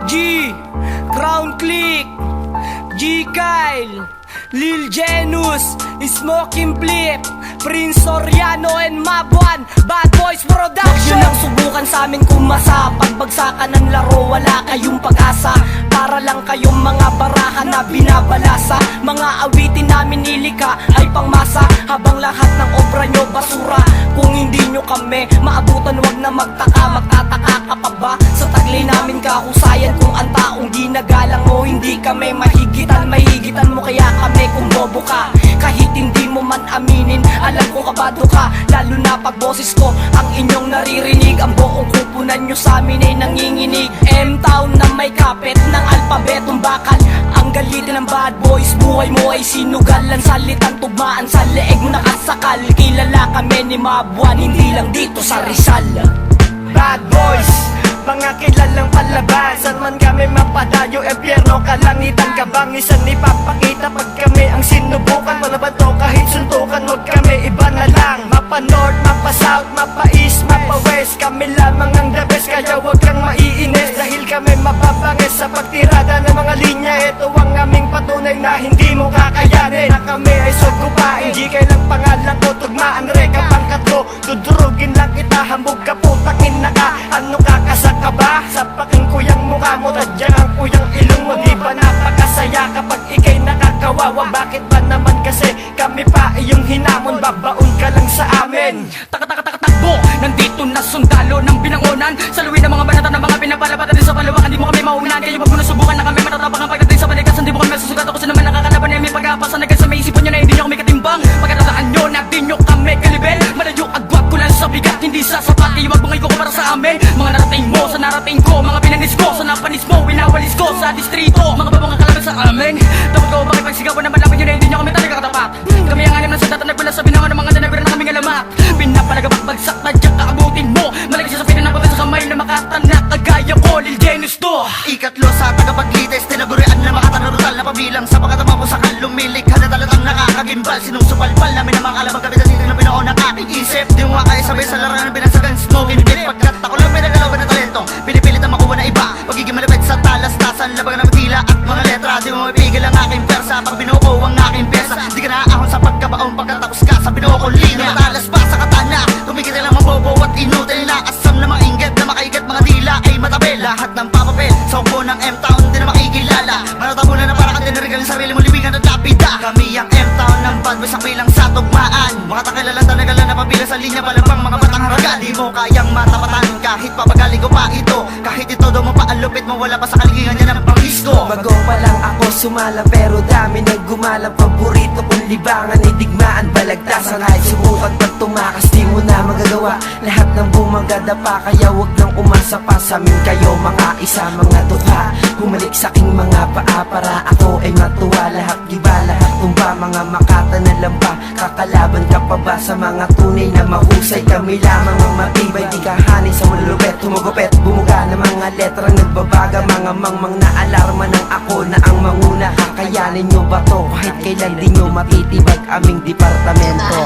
G, Crown Click, G Kyle, Lil Genus, Smoking Flip, Prince Soriano and Mabuan, Bad Boys Production. Huwag nyo nang subukan sa amin kumasa. Pagbagsakan ng laro, wala kayong pag-asa. Para lang kayong mga baraha na binabalasa. Mga awitin namin nilikha ay pangmasa, habang lahat ng obra nyo basura. Kung hindi nyo kami maabutan, wag na magtaka. Magtataka ka pa ba sa taglay namin kahusayan? Kung ang taong ginagalang mo, hindi kami mahigitan. Mahigitan mo kaya kami kung bobo ka. Kahit hindi mo man aminin, alam ko kabado ka. Lalo na pag boses ko ang inyong naririnig. Ang buong kupunan nyo sa amin ay nanginginig. M-Town na may kapit ng alpabetong bakal. Ang galitin ng bad boys, buhay mo ay sinugalan. Salitang tugmaan sa leeg mo nakasakal. Kilala kami ni Mabuan, hindi lang dito sa Rizal. Bad boys, mga kilalang palaban. Saan man kami mapadayo, empyerno, kalangitan. Kabang isang ipapakita pag kami ang sinubukan. Wala ba to kahit suntukan, huwag kami iba na lang. Mapa north, mapa south, mapa east, mapa west. Kami lamang ang the best, kaya huwag kang maiinis. Dahil kami mapapangis sa pagtirada ng mga linya. Ito ang aming patunay na hindi mo kakayanin. Na kami ay sugupain, di kailang pangalan ko. Tugmaan reka pangkatlo, dudurugin lang kita. Hambog ka putangin na ka, ano kakasak ka ba? Sapakin ko yung mukha mo, tadyang ko yung ilong mo. Di ba napakasaya kapag ikay nakakawawa? Bakit ba naman kasi kami pa iyong hinamon? Babaon ka lang sa amin. Takbo, nandito na sundalo ng binangonan. Saluhin ng mga banata ng mga pinapalapatan din sa palawakan. Di mo kami maunan, kaya wag mo na subukan na kami matatabang ang pagdating sa balikas. Hindi mo kami masusugat ako sa naman nakakalaban na may pag-aapasan. Nagay sa may isipan nyo na hindi nyo kami katimbang. Pagkatataan nyo na di nyo kami kalibel. Malayo agwag ko lang sa bigat, hindi sasapat. Iwag mga iko para sa amin. Mga narating mo sa narating ko, mga pinanis ko sa napanis mo, winawalis ko sa distrito. Mga babang ang kalaban sa amin. Dapat ko makipagsigawan na malaman nyo na hindi nyo kami talaga katapat. Kami ang anim ng sandata, nagpula sa binangon ng mga danagwira na kaming alamat. Pinapalagabak bagsak na dyan kaabutin mo. Malagay siya sa pinanapabit sa kamay na makatanak. Kagaya ko, Lil Genus to. Ikatlo sa tagapaglites, tinagurian na makatanurutal na pabilang. Sa pagkatama ko sa kalumilik, handa talatang nakakagimbal. Sinusupalpal namin ang mga alabang kapit at titig na pinoon ang aking isip. Di mo kaya sabay sa larangan ng binagsagan smoking dip. Pagkat ako lang pinagalaban ng talentong pinipilit ang makuha na iba. Pagiging malapit sa talas-tasan, labagan ng matila at mga letra. Di mo mapigil ang aking persa, pag binuo ko ang aking pesa. Di ka naaahon sa pagkabaong pagkatapos ka sa binuo ko linya. Matalas pa sa katana, tumigil lang mga bobo at inutil na asam na mga inggit na makaigat mga dila ay matabel. Lahat ng papapel sa upo ng M-Town di na makikilala. Manatabunan na para ka tinarigal ang sarili mo libingan at lapida. Kami ang M-Town ng bad boys ang bilang sa tugmaan. Mga takilalang tanagalan na pabila sa linya palabang mga batang haraga. Di mo kayang matapatan kahit papagali ko pa ito. Kahit ito daw mo pa ang lupit mo, wala pa sa kaligingan niya ng pangisko. Bago pa lang ako sumala pero dami nang gumalang. Paborito kong libangan ay digmaan, balagtasan. Kahit subukan pag tumakas di mo na magagawa. Lahat ng bumagadapa kaya wag nang umasa pa sa amin kayo mga isa mga dukha. Humalik sa aking mga paa para ako ay matuwa. Lahat giba, lahat tumba, mga makata na lampa. Kakalaban ka pa ba sa mga tunay na mahusay? Kami lamang ang matibay, di kahani sa malulupet. Humagupet, bumuga ng mga letra nagbabaga. Mga mangmang na alarma ng ako na ang manguna. Kakayanin nyo ba to? Kahit kailan di nyo matitibag aming departamento.